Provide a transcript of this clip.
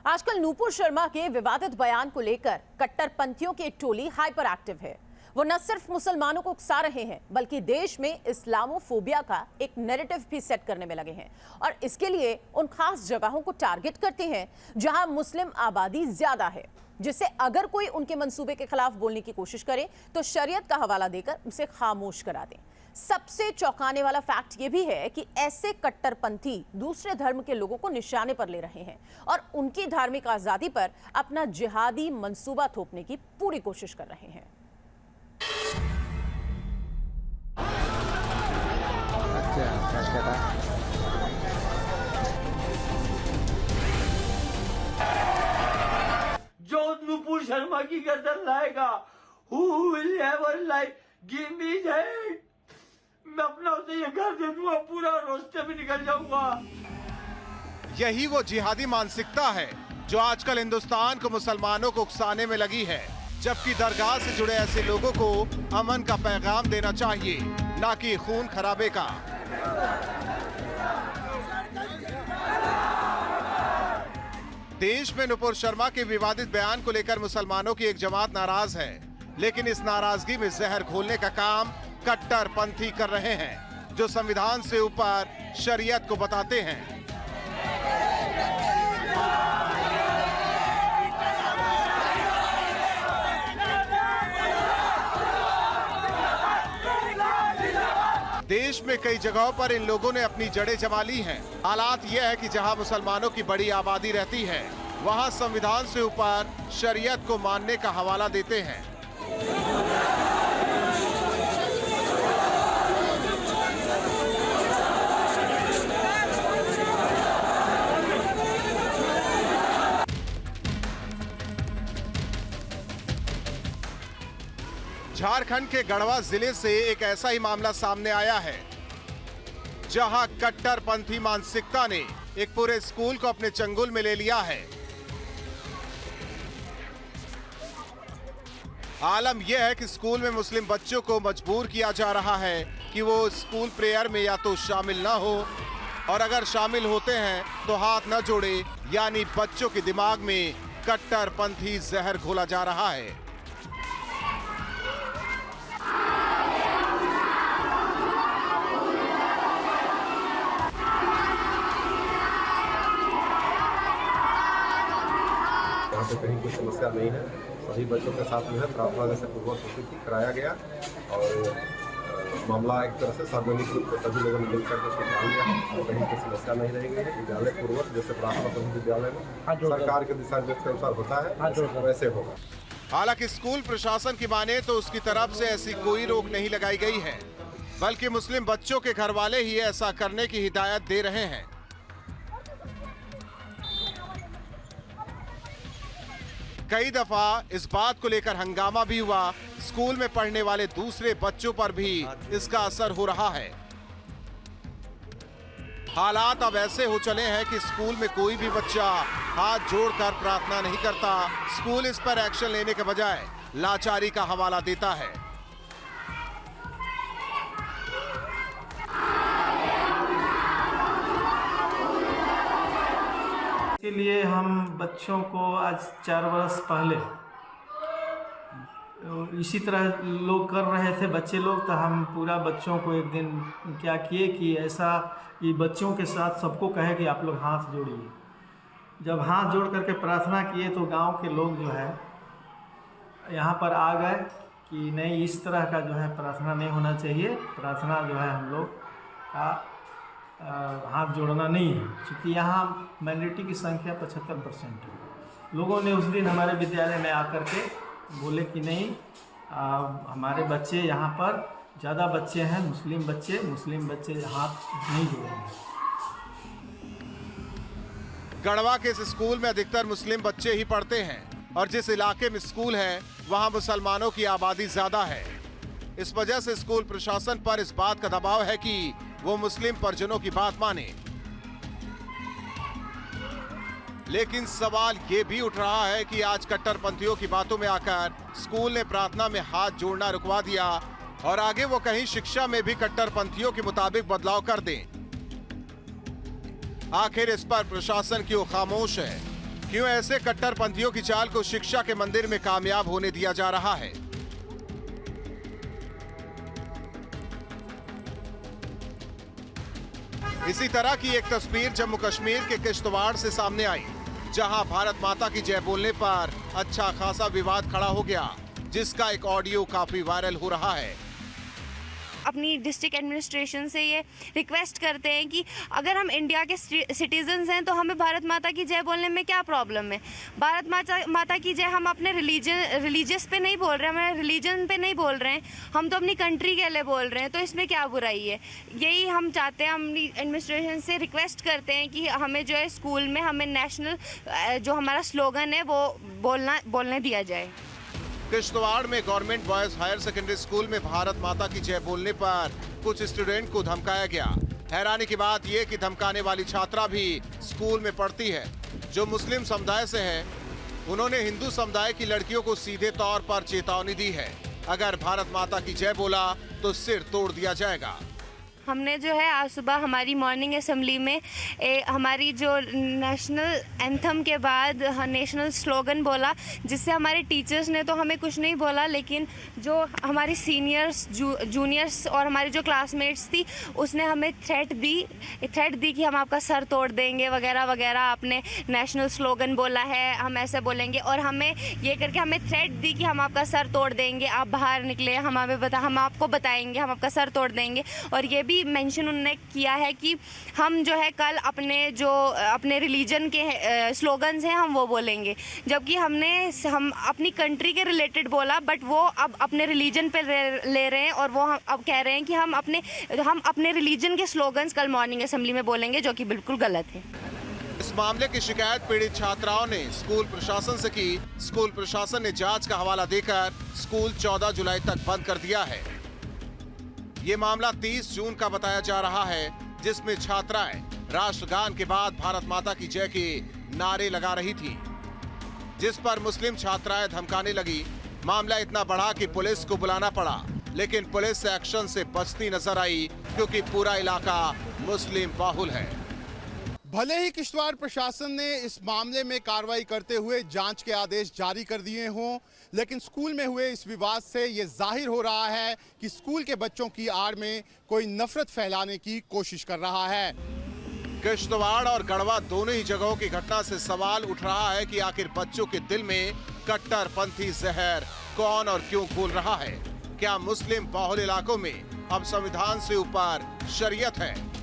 आजकल नूपुर शर्मा के विवादित बयान को लेकर कट्टरपंथियों की एक टोली हाइपर एक्टिव है। वो न सिर्फ मुसलमानों को उकसा रहे हैं बल्कि देश में इस्लामोफोबिया का एक नैरेटिव भी सेट करने में लगे हैं और इसके लिए उन खास जगहों को टारगेट करते हैं जहां मुस्लिम आबादी ज्यादा है, जिससे अगर कोई उनके मंसूबे के खिलाफ बोलने की कोशिश करे तो शरीयत का हवाला देकर उसे खामोश करा दें। सबसे चौंकाने वाला फैक्ट यह भी है कि ऐसे कट्टरपंथी दूसरे धर्म के लोगों को निशाने पर ले रहे हैं और उनकी धार्मिक आजादी पर अपना जिहादी मंसूबा थोपने की पूरी कोशिश कर रहे हैं। जो नुपुर शर्मा की गर्दन लाएगा, who will ever like give me that? मैं अपना उसे ये घर दे दूंगा, पूरा रास्ते में निकल जाऊंगा। यही वो जिहादी मानसिकता है जो आजकल हिंदुस्तान को मुसलमानों को उकसाने में लगी है, जबकि दरगाह से जुड़े ऐसे लोगों को अमन का पैगाम देना चाहिए, ना कि खून खराबे का। देश में नुपुर शर्मा के विवादित बयान को लेकर मुसलमानों की एक जमात नाराज है, लेकिन इस नाराजगी में जहर घोलने का काम कट्टरपंथी कर रहे हैं, जो संविधान से ऊपर शरीयत को बताते हैं। देश में कई जगहों पर इन लोगों ने अपनी जड़ें जमा ली हैं। हालात यह है कि जहां मुसलमानों की बड़ी आबादी रहती है, वहां संविधान से ऊपर शरीयत को मानने का हवाला देते हैं। झारखंड के गढ़वा जिले से एक ऐसा ही मामला सामने आया है, जहां कट्टरपंथी मानसिकता ने एक पूरे स्कूल को अपने चंगुल में ले लिया है। आलम यह है कि स्कूल में मुस्लिम बच्चों को मजबूर किया जा रहा है कि वो स्कूल प्रेयर में या तो शामिल ना हो, और अगर शामिल होते हैं तो हाथ न जोड़े, यानी बच्चों के दिमाग में कट्टरपंथी जहर घोला जा रहा है। यहाँ पे कहीं कोई समस्या नहीं है, सभी बच्चों के साथ जो है प्रार्थना जैसे पूर्वक होती कराया गया और मामला एक तरह से सार्वजनिक रूप से सभी लोगों ने मिलकर के सुलझा लिया है और कहीं कोई समस्या नहीं रहेगी। विद्यालय पूर्वक जैसे प्रार्थना सभी विद्यालय में सरकार के दिशा निर्देश के अनुसार होता है वैसे होगा। हालांकि स्कूल प्रशासन की माने तो उसकी तरफ से ऐसी कोई रोक नहीं लगाई गई है, बल्कि मुस्लिम बच्चों के घर वाले ही ऐसा करने की हिदायत दे रहे हैं। कई दफा इस बात को लेकर हंगामा भी हुआ। स्कूल में पढ़ने वाले दूसरे बच्चों पर भी इसका असर हो रहा है। हालात अब ऐसे हो चले हैं कि स्कूल में कोई भी बच्चा हाथ जोड़कर प्रार्थना नहीं करता। स्कूल इस पर एक्शन लेने के बजाय लाचारी का हवाला देता है। के लिए हम बच्चों को आज 4 वर्ष पहले इसी तरह लोग कर रहे थे बच्चे लोग, तो हम पूरा बच्चों को एक दिन क्या किए कि ऐसा ये बच्चों के साथ सबको कहे कि आप लोग हाथ जोड़िए। जब हाथ जोड़ करके प्रार्थना किए तो गांव के लोग जो है यहाँ पर आ गए कि नहीं, इस तरह का जो है प्रार्थना नहीं होना चाहिए, प्रार्थना जो है हम लोग का हाथ जोड़ना नहीं है, क्योंकि यहाँ माइनॉरिटी की संख्या 75% है। लोगों ने उस दिन हमारे विद्यालय में आकर के बोले कि नहीं, हमारे बच्चे यहाँ पर ज़्यादा बच्चे हैं, मुस्लिम बच्चे हाथ नहीं जोड़ेंगे। गढ़वा के इस स्कूल में अधिकतर मुस्लिम बच्चे ही पढ़ते हैं और जिस इलाके में स्कूल है वहाँ मुसलमानों की आबादी ज्यादा है। इस वजह से स्कूल प्रशासन पर इस बात का दबाव है कि वो मुस्लिम परिजनों की बात माने। लेकिन सवाल ये भी उठ रहा है कि आज कट्टरपंथियों की बातों में आकर स्कूल ने प्रार्थना में हाथ जोड़ना रुकवा दिया और आगे वो कहीं शिक्षा में भी कट्टरपंथियों के मुताबिक बदलाव कर दें। आखिर इस पर प्रशासन क्यों खामोश है? क्यों ऐसे कट्टरपंथियों की चाल को शिक्षा के मंदिर में कामयाब होने दिया जा रहा है? इसी तरह की एक तस्वीर जम्मू कश्मीर के किश्तवाड़ से सामने आई, जहां भारत माता की जय बोलने पर अच्छा खासा विवाद खड़ा हो गया, जिसका एक ऑडियो काफी वायरल हो रहा है। अपनी डिस्ट्रिक्ट एडमिनिस्ट्रेशन से ये रिक्वेस्ट करते हैं कि अगर हम इंडिया के सिटीजन्स हैं तो हमें भारत माता की जय बोलने में क्या प्रॉब्लम है। भारत माता की जय हम अपने रिलीजियस पे नहीं बोल रहे हैं, हमारे रिलीजन पे नहीं बोल रहे हैं, हम तो अपनी कंट्री के लिए बोल रहे हैं, तो इसमें क्या बुराई है। यही हम चाहते हैं, हम अपनी एडमिनिस्ट्रेशन से रिक्वेस्ट करते हैं कि हमें जो है स्कूल में हमें नेशनल जो हमारा स्लोगन है वो बोलने दिया जाए। किश्तवाड़ में government boys higher secondary school में भारत माता की जय बोलने पर कुछ स्टूडेंट को धमकाया गया। हैरानी की बात यह कि धमकाने वाली छात्रा भी स्कूल में पढ़ती है, जो मुस्लिम समुदाय से है। उन्होंने हिंदू समुदाय की लड़कियों को सीधे तौर पर चेतावनी दी है, अगर भारत माता की जय बोला तो सिर तोड़ दिया जाएगा। हमने जो है आज सुबह हमारी मॉर्निंग असेंबली में हमारी जो नेशनल एंथम के बाद नेशनल स्लोगन बोला, जिससे हमारे टीचर्स ने तो हमें कुछ नहीं बोला, लेकिन जो हमारी सीनियर्स जूनियर्स और हमारी जो क्लासमेट्स थी उसने हमें थ्रेट दी कि हम आपका सर तोड़ देंगे वगैरह वगैरह, आपने नेशनल स्लोगन बोला है, हम ऐसे बोलेंगे, और हमें ये करके हमें थ्रेट दी कि हम आपका सर तोड़ देंगे, आप बाहर निकले, हम आपको बताएंगे, हम आपका सर तोड़ देंगे। और ये भी मेंशन उन्होंने किया है कि हम जो है कल अपने रिलीजन के स्लोगन्स हैं हम वो बोलेंगे, जबकि हम अपनी कंट्री के रिलेटेड बोला, बट वो अब अपने रिलीजन पे ले रहे हैं और वो अब कह रहे हैं कि हम अपने रिलीजन के स्लोगन्स कल मॉर्निंग असेंबली में बोलेंगे, जो कि बिल्कुल गलत है। इस मामले की शिकायत पीड़ित छात्राओं ने स्कूल प्रशासन से की। स्कूल प्रशासन ने जांच का हवाला देकर स्कूल 14 जुलाई तक बंद कर दिया है। ये मामला 30 जून का बताया जा रहा है, जिसमें छात्राएं राष्ट्रगान के बाद भारत माता की जय के नारे लगा रही थी, जिस पर मुस्लिम छात्राएं धमकाने लगी। मामला इतना बढ़ा कि पुलिस को बुलाना पड़ा, लेकिन पुलिस एक्शन से बचती नजर आई, क्योंकि पूरा इलाका मुस्लिम बाहुल है। भले ही किश्तवाड़ प्रशासन ने इस मामले में कार्रवाई करते हुए जांच के आदेश जारी कर दिए हों, लेकिन स्कूल में हुए इस विवाद से ये जाहिर हो रहा है कि स्कूल के बच्चों की आड़ में कोई नफरत फैलाने की कोशिश कर रहा है। किश्तवाड़ और गढ़वा दोनों ही जगहों की घटना से सवाल उठ रहा है कि आखिर बच्चों के दिल में कट्टरपंथी जहर कौन और क्यों घोल रहा है। क्या मुस्लिम बाहुल इलाकों में अब संविधान से ऊपर शरीयत है,